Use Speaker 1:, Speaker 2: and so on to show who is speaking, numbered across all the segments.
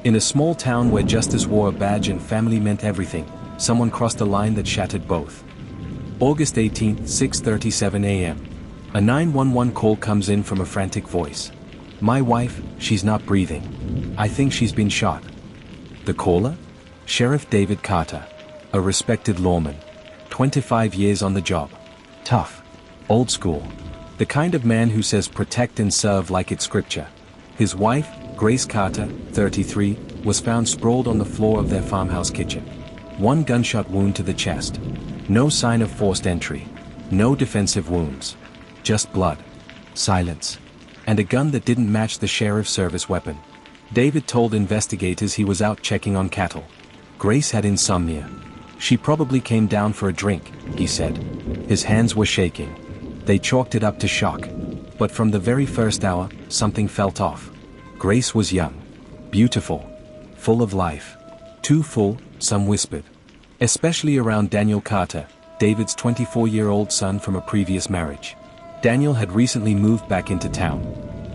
Speaker 1: In a small town where justice wore a badge and family meant everything, someone crossed a line that shattered both. August 18, 6:37 a.m. A 911 call comes in from a frantic voice. "My wife, she's not breathing. I think she's been shot." The caller? Sheriff David Carter. A respected lawman. 25 years on the job. Tough. Old school. The kind of man who says protect and serve like it's scripture. His wife, Grace Carter, 33, was found sprawled on the floor of their farmhouse kitchen. One gunshot wound to the chest. No sign of forced entry. No defensive wounds. Just blood. Silence. And a gun that didn't match the sheriff's service weapon. David told investigators he was out checking on cattle. Grace had insomnia. "She probably came down for a drink," he said. His hands were shaking. They chalked it up to shock. But from the very first hour, something felt off. Grace was young. Beautiful. Full of life. Too full, some whispered. Especially around Daniel Carter, David's 24-year-old son from a previous marriage. Daniel had recently moved back into town.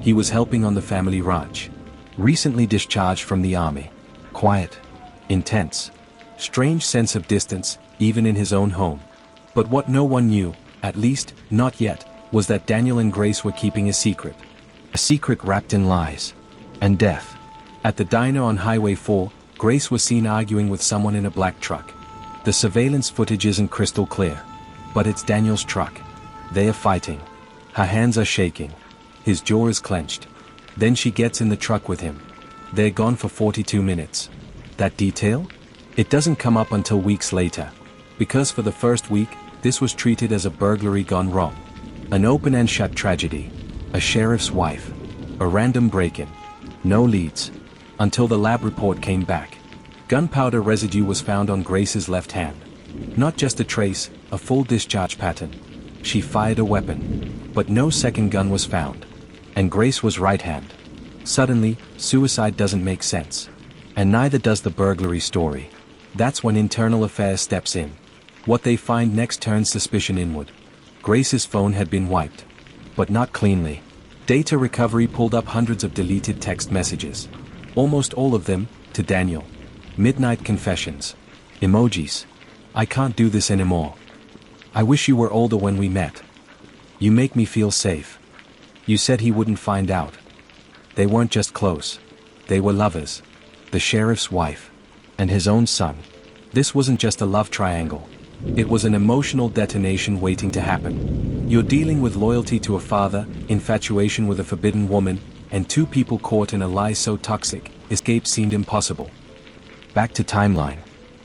Speaker 1: He was helping on the family ranch. Recently discharged from the army. Quiet. Intense. Strange sense of distance, even in his own home. But what no one knew, at least, not yet, was that Daniel and Grace were keeping a secret. A secret wrapped in lies. And death. At the diner on Highway 4, Grace was seen arguing with someone in a black truck. The surveillance footage isn't crystal clear. But it's Daniel's truck. They are fighting. Her hands are shaking. His jaw is clenched. Then she gets in the truck with him. They're gone for 42 minutes. That detail? It doesn't come up until weeks later. Because for the first week, this was treated as a burglary gone wrong. An open and shut tragedy. A sheriff's wife. A random break-in. No leads. Until the lab report came back. Gunpowder residue was found on Grace's left hand. Not just a trace, a full discharge pattern. She fired a weapon. But no second gun was found. And Grace was right-hand. Suddenly, suicide doesn't make sense. And neither does the burglary story. That's when internal affairs steps in. What they find next turns suspicion inward. Grace's phone had been wiped. But not cleanly. Data recovery pulled up hundreds of deleted text messages. Almost all of them, to Daniel. Midnight confessions. Emojis. "I can't do this anymore. I wish you were older when we met. You make me feel safe. You said he wouldn't find out." They weren't just close. They were lovers. The sheriff's wife. And his own son. This wasn't just a love triangle. It was an emotional detonation waiting to happen. You're dealing with loyalty to a father, infatuation with a forbidden woman, and two people caught in a lie so toxic, escape seemed impossible. Back to timeline.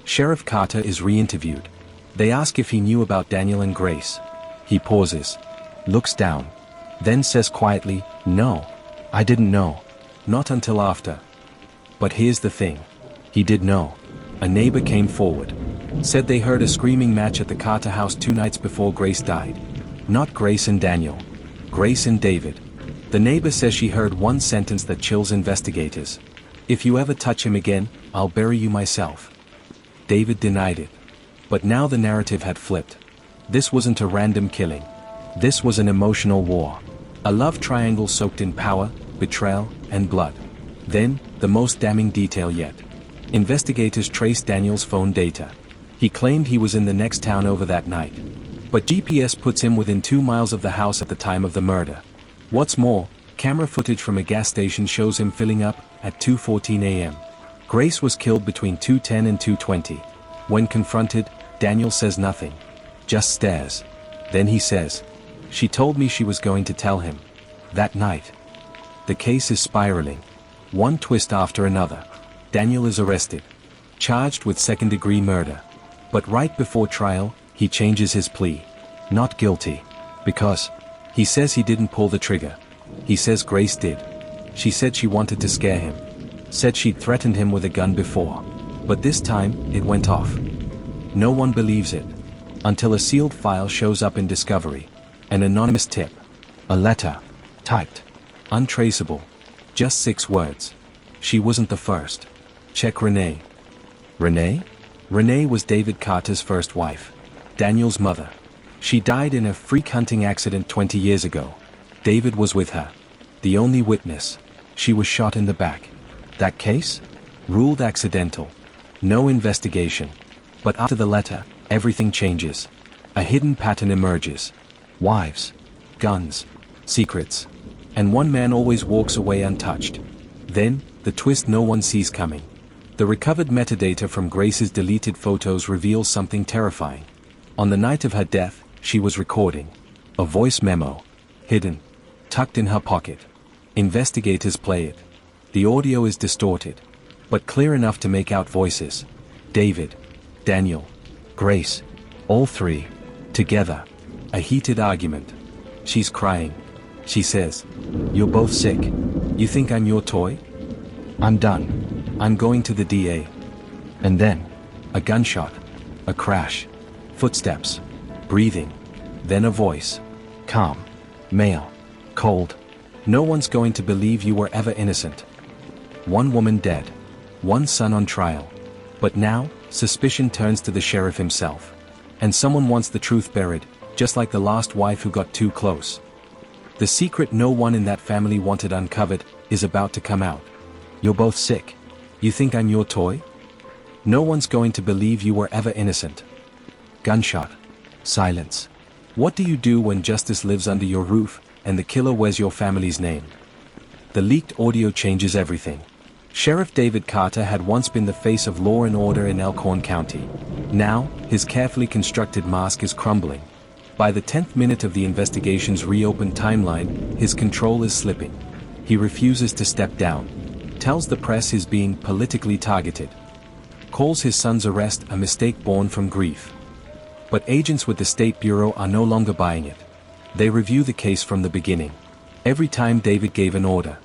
Speaker 1: Sheriff Carter is re-interviewed. They ask if he knew about Daniel and Grace. He pauses. Looks down. Then says quietly, "No. I didn't know. Not until after." But here's the thing. He did know. A neighbor came forward. Said they heard a screaming match at the Carter house 2 nights before Grace died. Not Grace and Daniel. Grace and David. The neighbor says she heard one sentence that chills investigators. "If you ever touch him again, I'll bury you myself." David denied it. But now the narrative had flipped. This wasn't a random killing. This was an emotional war. A love triangle soaked in power, betrayal, and blood. Then, the most damning detail yet. Investigators traced Daniel's phone data. He claimed he was in the next town over that night. But GPS puts him within 2 miles of the house at the time of the murder. What's more, camera footage from a gas station shows him filling up at 2:14 a.m. Grace was killed between 2:10 and 2:20. When confronted, Daniel says nothing. Just stares. Then he says, "She told me she was going to tell him." That night. The case is spiraling. One twist after another. Daniel is arrested. Charged with second-degree murder. But right before trial, he changes his plea. Not guilty. Because he says he didn't pull the trigger. He says Grace did. She said she wanted to scare him. Said she'd threatened him with a gun before. But this time, it went off. No one believes it. Until a sealed file shows up in Discovery. An anonymous tip. A letter. Typed. Untraceable. Just 6 words. She wasn't the first. Check Renee. Renee? Renee was David Carter's first wife. Daniel's mother. She died in a freak hunting accident 20 years ago. David was with her. The only witness. She was shot in the back. That case? Ruled accidental. No investigation. But after the letter, everything changes. A hidden pattern emerges. Wives. Guns. Secrets. And one man always walks away untouched. Then, the twist no one sees coming. The recovered metadata from Grace's deleted photos reveals something terrifying. On the night of her death, she was recording. A voice memo. Hidden. Tucked in her pocket. Investigators play it. The audio is distorted. But clear enough to make out voices. David. Daniel. Grace. All three. Together. A heated argument. She's crying. She says, "You're both sick. You think I'm your toy? I'm done. I'm going to the DA." And then, a gunshot. A crash. Footsteps. Breathing. Then a voice. Calm. Male. Cold. "No one's going to believe you were ever innocent." One woman dead. One son on trial. But now, suspicion turns to the sheriff himself. And someone wants the truth buried, just like the last wife who got too close. The secret no one in that family wanted uncovered is about to come out. "You're both sick. You think I'm your toy? No one's going to believe you were ever innocent." Gunshot. Silence. What do you do when justice lives under your roof, and the killer wears your family's name? The leaked audio changes everything. Sheriff David Carter had once been the face of law and order in Elkhorn County. Now, his carefully constructed mask is crumbling. By the 10th minute of the investigation's reopened timeline, his control is slipping. He refuses to step down. Tells the press he's being politically targeted. Calls his son's arrest a mistake born from grief. But agents with the State Bureau are no longer buying it. They review the case from the beginning. Every time David gave an order.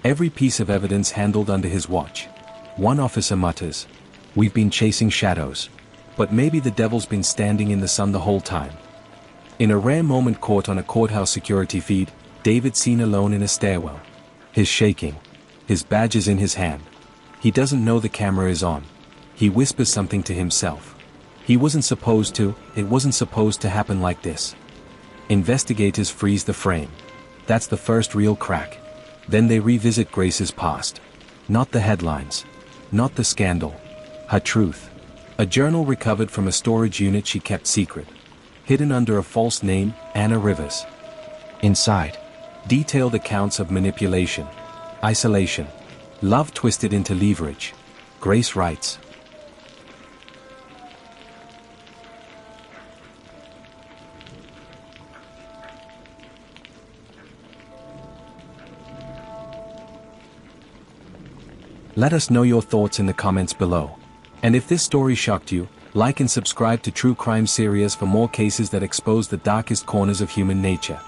Speaker 1: Every piece of evidence handled under his watch. One officer mutters, "We've been chasing shadows. But maybe the devil's been standing in the sun the whole time." In a rare moment caught on a courthouse security feed, David's seen alone in a stairwell. His shaking. His badge is in his hand. He doesn't know the camera is on. He whispers something to himself. It wasn't supposed to happen like this. Investigators freeze the frame. That's the first real crack. Then they revisit Grace's past. Not the headlines. Not the scandal. Her truth. A journal recovered from a storage unit she kept secret. Hidden under a false name, Anna Rivers. Inside, detailed accounts of manipulation, isolation, love twisted into leverage. Grace writes, Let us know your thoughts in the comments below. And if this story shocked you, like and subscribe to True Crime Series for more cases that expose the darkest corners of human nature.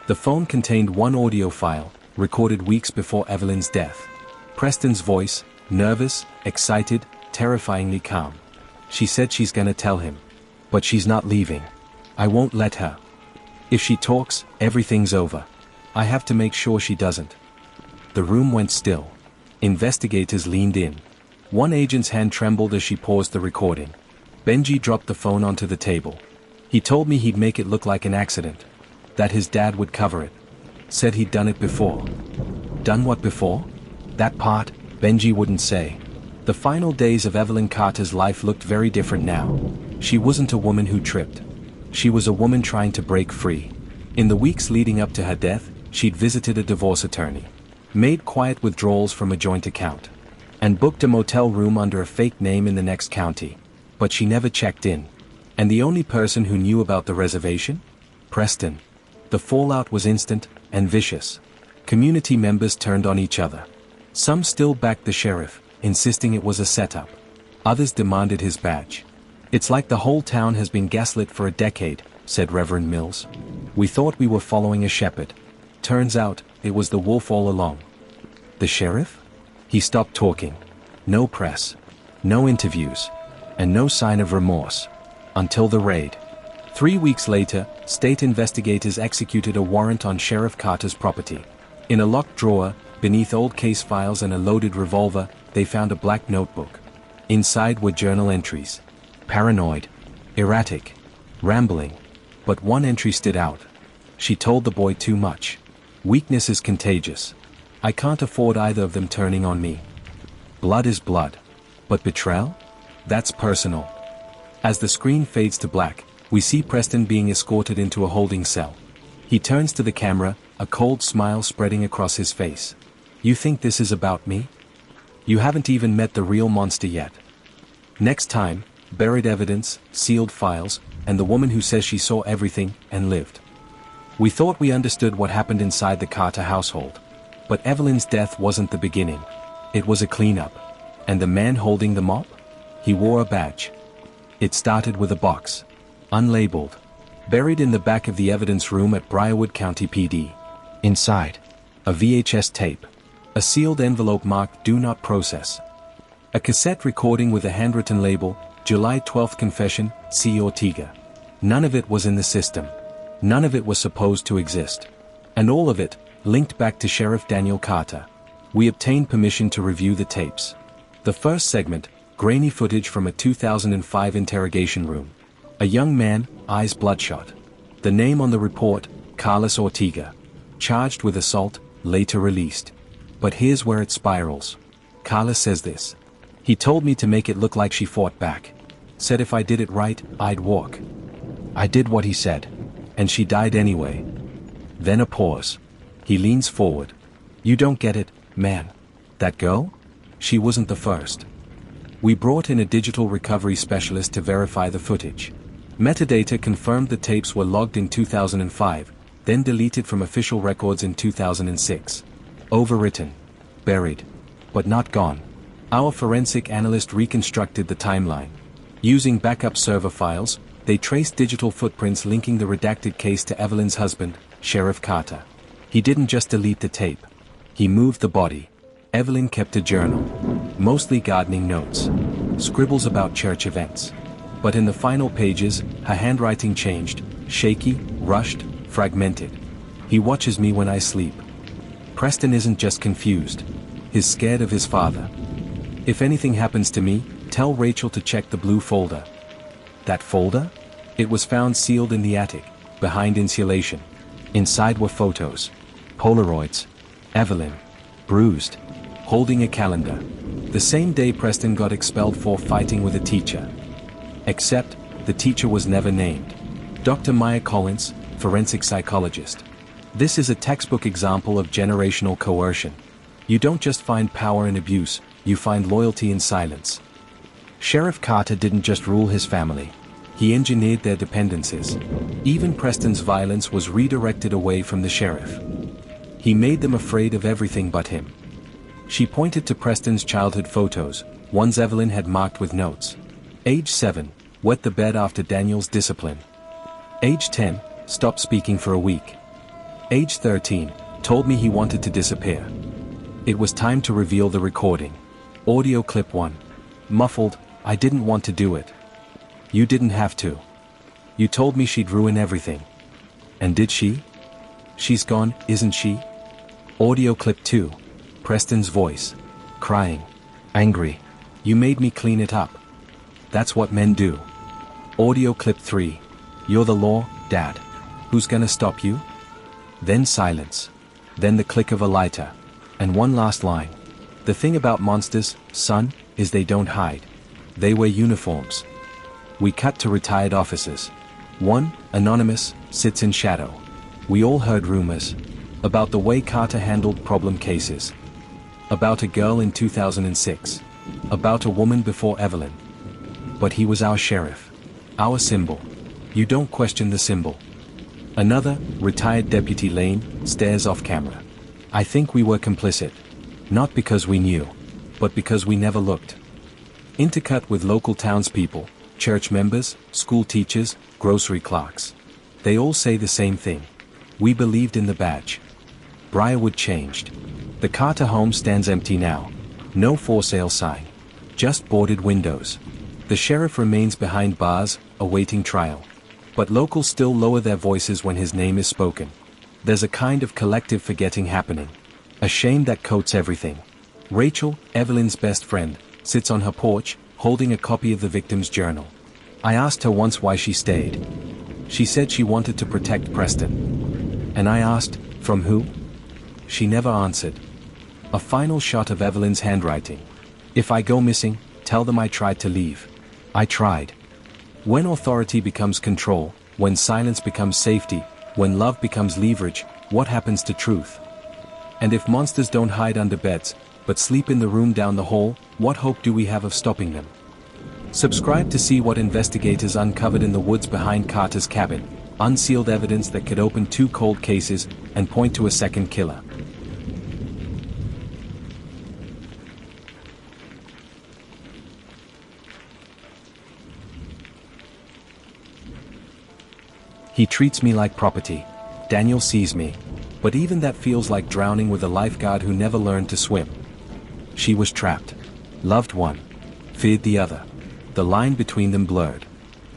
Speaker 1: The phone contained one audio file, recorded weeks before Evelyn's death. Preston's voice, nervous, excited, terrifyingly calm. She said she's gonna tell him. But she's not leaving. I won't let her. If she talks, everything's over. I have to make sure she doesn't. The room went still. Investigators leaned in. One agent's hand trembled as she paused the recording. Benji dropped the phone onto the table. He told me he'd make it look like an accident. That his dad would cover it. Said he'd done it before. Done what before? That part, Benji wouldn't say. The final days of Evelyn Carter's life looked very different now. She wasn't a woman who tripped. She was a woman trying to break free. In the weeks leading up to her death, she'd visited a divorce attorney, made quiet withdrawals from a joint account, and booked a motel room under a fake name in the next county. But she never checked in. And the only person who knew about the reservation? Preston. The fallout was instant and vicious. Community members turned on each other. Some still backed the sheriff, insisting it was a setup. Others demanded his badge. "It's like the whole town has been gaslit for a decade," said Reverend Mills. "We thought we were following a shepherd. Turns out, it was the wolf all along." The sheriff? He stopped talking. No press. No interviews. And no sign of remorse. Until the raid. 3 weeks later, state investigators executed a warrant on Sheriff Carter's property. In a locked drawer, beneath old case files and a loaded revolver, they found a black notebook. Inside were journal entries. Paranoid. Erratic. Rambling. But one entry stood out. She told the boy too much. Weakness is contagious. I can't afford either of them turning on me. Blood is blood. But betrayal? That's personal. As the screen fades to black, we see Preston being escorted into a holding cell. He turns to the camera, a cold smile spreading across his face. You think this is about me? You haven't even met the real monster yet. Next time, buried evidence, sealed files, and the woman who says she saw everything and lived. We thought we understood what happened inside the Carter household. But Evelyn's death wasn't the beginning. It was a cleanup. And the man holding the mop? He wore a badge. It started with a box. Unlabeled. Buried in the back of the evidence room at Briarwood County PD. Inside. A VHS tape. A sealed envelope marked "Do Not Process." A cassette recording with a handwritten label, "July 12th Confession, C. Ortega." None of it was in the system. None of it was supposed to exist. And all of it, linked back to Sheriff Daniel Carter. We obtained permission to review the tapes. The first segment, grainy footage from a 2005 interrogation room. A young man, eyes bloodshot. The name on the report, Carlos Ortega. Charged with assault, later released. But here's where it spirals. Carlos says this. He told me to make it look like she fought back. Said if I did it right, I'd walk. I did what he said. And she died anyway. Then a pause. He leans forward. You don't get it, man. That girl? She wasn't the first. We brought in a digital recovery specialist to verify the footage. Metadata confirmed the tapes were logged in 2005, then deleted from official records in 2006. Overwritten. Buried. But not gone. Our forensic analyst reconstructed the timeline. Using backup server files, they traced digital footprints linking the redacted case to Evelyn's husband, Sheriff Carter. He didn't just delete the tape. He moved the body. Evelyn kept a journal. Mostly gardening notes. Scribbles about church events. But in the final pages, her handwriting changed, shaky, rushed, fragmented. He watches me when I sleep. Preston isn't just confused. He's scared of his father. If anything happens to me, tell Rachel to check the blue folder. That folder? It was found sealed in the attic, behind insulation. Inside were photos. Polaroids. Evelyn. Bruised. Holding a calendar. The same day Preston got expelled for fighting with a teacher. Except, the teacher was never named. Dr. Maya Collins, forensic psychologist. This is a textbook example of generational coercion. You don't just find power in abuse, you find loyalty in silence. Sheriff Carter didn't just rule his family. He engineered their dependencies. Even Preston's violence was redirected away from the sheriff. He made them afraid of everything but him. She pointed to Preston's childhood photos, ones Evelyn had marked with notes. Age 7, wet the bed after Daniel's discipline. Age 10, stopped speaking for a week. Age 13, told me he wanted to disappear. It was time to reveal the recording. Audio clip 1. Muffled, I didn't want to do it. You didn't have to. You told me she'd ruin everything. And did she? She's gone, isn't she? Audio clip 2. Preston's voice. Crying. Angry. You made me clean it up. That's what men do. Audio clip 3. You're the law, Dad. Who's gonna stop you? Then silence. Then the click of a lighter. And one last line. The thing about monsters, son, is they don't hide. They wear uniforms. We cut to retired officers. One, anonymous, sits in shadow. We all heard rumors. About the way Carter handled problem cases. About a girl in 2006. About a woman before Evelyn. But he was our sheriff. Our symbol. You don't question the symbol. Another, retired Deputy Lane, stares off camera. I think we were complicit. Not because we knew, but because we never looked. Intercut with local townspeople, church members, school teachers, grocery clerks. They all say the same thing. We believed in the badge. Briarwood changed. The Carter home stands empty now. No for sale sign. Just boarded windows. The sheriff remains behind bars, awaiting trial. But locals still lower their voices when his name is spoken. There's a kind of collective forgetting happening. A shame that coats everything. Rachel, Evelyn's best friend, sits on her porch, holding a copy of the victim's journal. I asked her once why she stayed. She said she wanted to protect Preston. And I asked, from who? She never answered. A final shot of Evelyn's handwriting. If I go missing, tell them I tried to leave. I tried. When authority becomes control, when silence becomes safety, when love becomes leverage, what happens to truth? And if monsters don't hide under beds, but sleep in the room down the hall, what hope do we have of stopping them? Subscribe to see what investigators uncovered in the woods behind Carter's cabin, unsealed evidence that could open 2 cold cases and point to a second killer. He treats me like property. Daniel sees me. But even that feels like drowning with a lifeguard who never learned to swim. She was trapped. Loved one. Feared the other. The line between them blurred.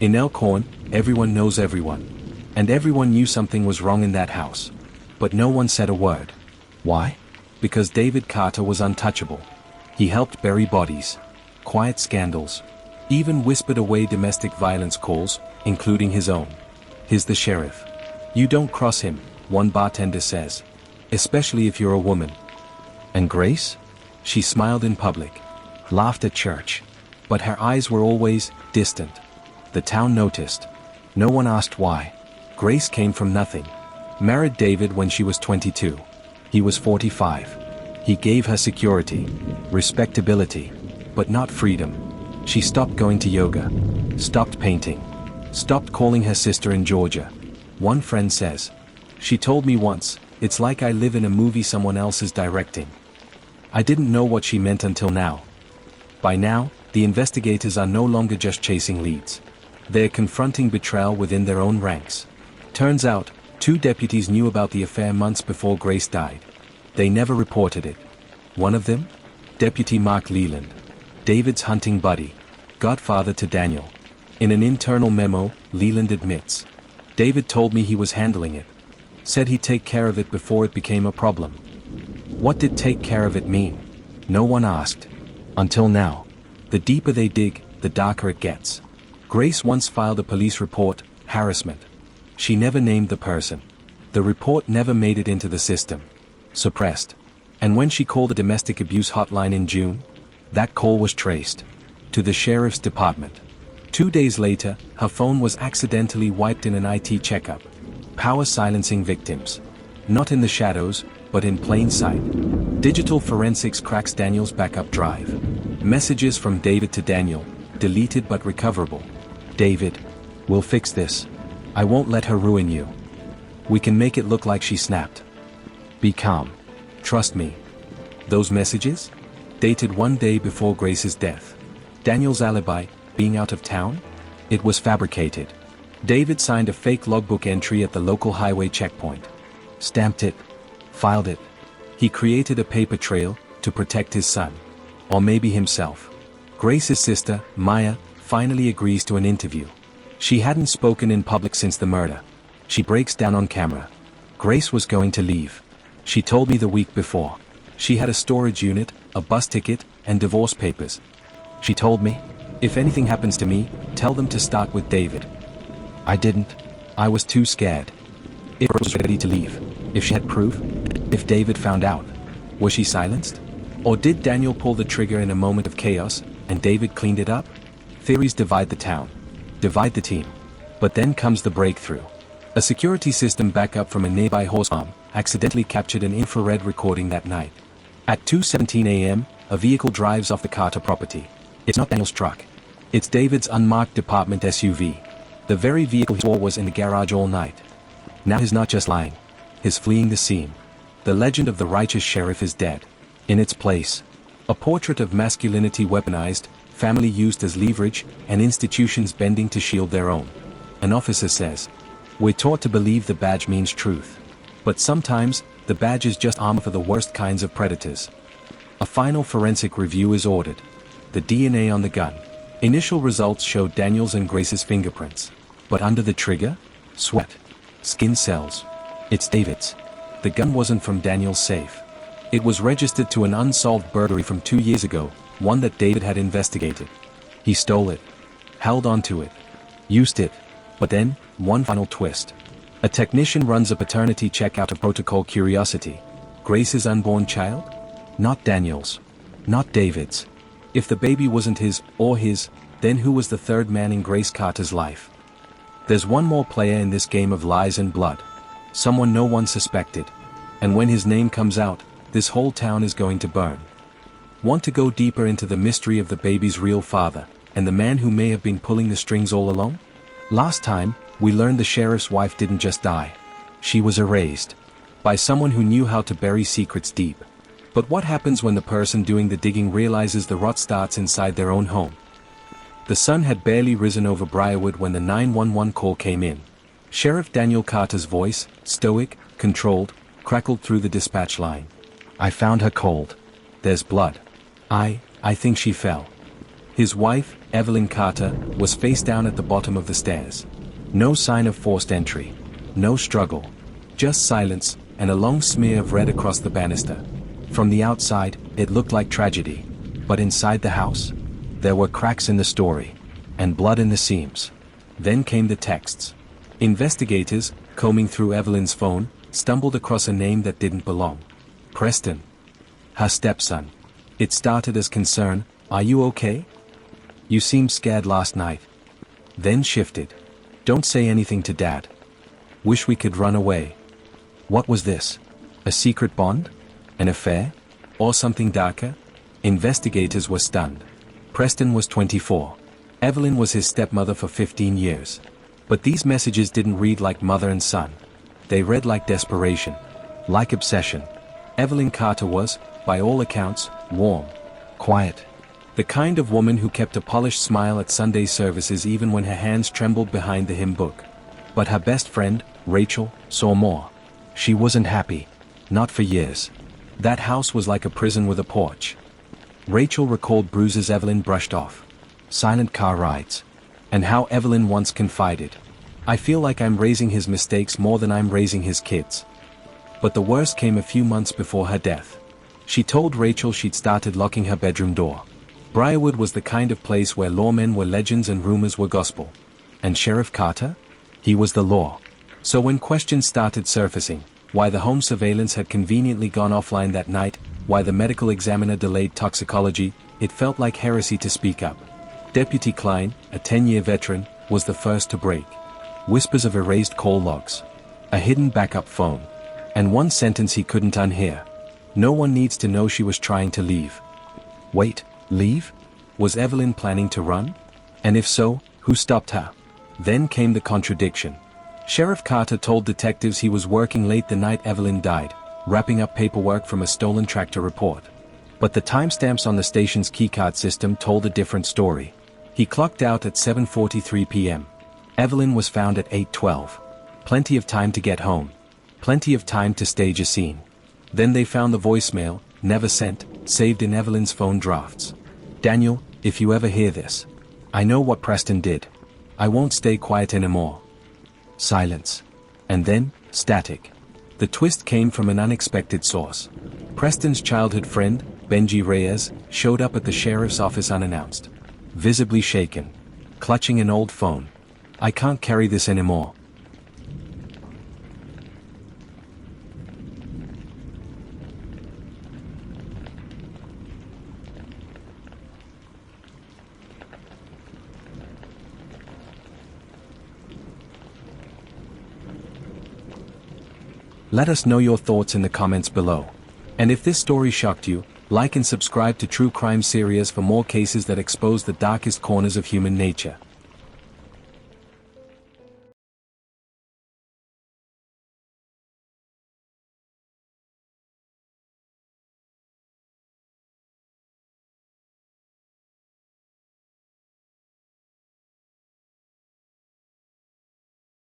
Speaker 1: In Elkhorn, everyone knows everyone. And everyone knew something was wrong in that house. But no one said a word. Why? Because David Carter was untouchable. He helped bury bodies. Quiet scandals. Even whispered away domestic violence calls, including his own. He's the sheriff. You don't cross him, one bartender says. Especially if you're a woman. And Grace? She smiled in public. Laughed at church. But her eyes were always distant. The town noticed. No one asked why. Grace came from nothing. Married David when she was 22. He was 45. He gave her security. Respectability. But not freedom. She stopped going to yoga. Stopped painting. Stopped calling her sister in Georgia. One friend says. She told me once, it's like I live in a movie someone else is directing. I didn't know what she meant until now. By now, the investigators are no longer just chasing leads. They're confronting betrayal within their own ranks. Turns out, 2 deputies knew about the affair months before Grace died. They never reported it. One of them? Deputy Mark Leland. David's hunting buddy. Godfather to Daniel. In an internal memo, Leland admits. David told me he was handling it. Said he'd take care of it before it became a problem. What did take care of it mean? No one asked. Until now. The deeper they dig, the darker it gets. Grace once filed a police report, harassment. She never named the person. The report never made it into the system. Suppressed. And when she called the domestic abuse hotline in June, that call was traced. To the sheriff's department. 2 days later, her phone was accidentally wiped in an IT checkup. Power silencing victims. Not in the shadows, but in plain sight. Digital forensics cracks Daniel's backup drive. Messages from David to Daniel, deleted but recoverable. David, we'll fix this. I won't let her ruin you. We can make it look like she snapped. Be calm. Trust me. Those messages? Dated 1 day before Grace's death. Daniel's alibi, being out of town? It was fabricated. David signed a fake logbook entry at the local highway checkpoint. Stamped it. Filed it. He created a paper trail to protect his son. Or maybe himself. Grace's sister, Maya, finally agrees to an interview. She hadn't spoken in public since the murder. She breaks down on camera. Grace was going to leave. She told me the week before. She had a storage unit, a bus ticket, and divorce papers. She told me, if anything happens to me, tell them to start with David. I didn't. I was too scared. If Grace was ready to leave, if she had proof, if David found out, was she silenced? Or did Daniel pull the trigger in a moment of chaos, and David cleaned it up? Theories divide the town. Divide the team. But then comes the breakthrough. A security system backup from a nearby horse farm accidentally captured an infrared recording that night. At 2:17 a.m., a vehicle drives off the Carter property. It's not Daniel's truck. It's David's unmarked department SUV. The very vehicle he swore was in the garage all night. Now he's not just lying. He's fleeing the scene. The legend of the righteous sheriff is dead. In its place, a portrait of masculinity weaponized, family used as leverage, and institutions bending to shield their own. An officer says, we're taught to believe the badge means truth. But sometimes, the badge is just armor for the worst kinds of predators. A final forensic review is ordered. The DNA on the gun. Initial results showed Daniel's and Grace's fingerprints. But under the trigger? Sweat. Skin cells. It's David's. The gun wasn't from Daniel's safe. It was registered to an unsolved burglary from 2 years ago, one that David had investigated. He stole it. Held onto it. Used it. But then, one final twist. A technician runs a paternity check out of protocol curiosity. Grace's unborn child? Not Daniel's. Not David's. If the baby wasn't his, or his, then who was the third man in Grace Carter's life? There's one more player in this game of lies and blood. Someone no one suspected. And when his name comes out, this whole town is going to burn. Want to go deeper into the mystery of the baby's real father, and the man who may have been pulling the strings all along? Last time, we learned the sheriff's wife didn't just die. She was erased. By someone who knew how to bury secrets deep. But what happens when the person doing the digging realizes the rot starts inside their own home? The sun had barely risen over Briarwood when the 911 call came in. Sheriff Daniel Carter's voice, stoic, controlled, crackled through the dispatch line. I found her cold. There's blood. I think she fell. His wife, Evelyn Carter, was face down at the bottom of the stairs. No sign of forced entry. No struggle. Just silence, and a long smear of red across the banister. From the outside, it looked like tragedy. But inside the house, there were cracks in the story. And blood in the seams. Then came the texts. Investigators, combing through Evelyn's phone, stumbled across a name that didn't belong. Preston. Her stepson. It started as concern, are you okay? You seemed scared last night. Then shifted. Don't say anything to Dad. Wish we could run away. What was this? A secret bond? An affair? Or something darker? Investigators were stunned. Preston was 24. Evelyn was his stepmother for 15 years. But these messages didn't read like mother and son. They read like desperation. Like obsession. Evelyn Carter was, by all accounts, warm. Quiet. The kind of woman who kept a polished smile at Sunday services even when her hands trembled behind the hymn book. But her best friend, Rachel, saw more. She wasn't happy. Not for years. That house was like a prison with a porch. Rachel recalled bruises Evelyn brushed off. Silent car rides. And how Evelyn once confided. I feel like I'm raising his mistakes more than I'm raising his kids. But the worst came a few months before her death. She told Rachel she'd started locking her bedroom door. Briarwood was the kind of place where lawmen were legends and rumors were gospel. And Sheriff Carter? He was the law. So when questions started surfacing, why the home surveillance had conveniently gone offline that night, why the medical examiner delayed toxicology, it felt like heresy to speak up. Deputy Klein, a 10-year veteran, was the first to break. Whispers of erased call logs. A hidden backup phone. And one sentence he couldn't unhear. No one needs to know she was trying to leave. Wait, leave? Was Evelyn planning to run? And if so, who stopped her? Then came the contradiction. Sheriff Carter told detectives he was working late the night Evelyn died, wrapping up paperwork from a stolen tractor report. But the timestamps on the station's keycard system told a different story. He clocked out at 7:43 p.m. Evelyn was found at 8:12. Plenty of time to get home. Plenty of time to stage a scene. Then they found the voicemail, never sent, saved in Evelyn's phone drafts. Daniel, if you ever hear this, I know what Preston did. I won't stay quiet anymore. Silence. And then, static. The twist came from an unexpected source. Preston's childhood friend, Benji Reyes, showed up at the sheriff's office unannounced. Visibly shaken. Clutching an old phone. I can't carry this anymore. Let us know your thoughts in the comments below. And if this story shocked you, like and subscribe to True Crime Series for more cases that expose the darkest corners of human nature.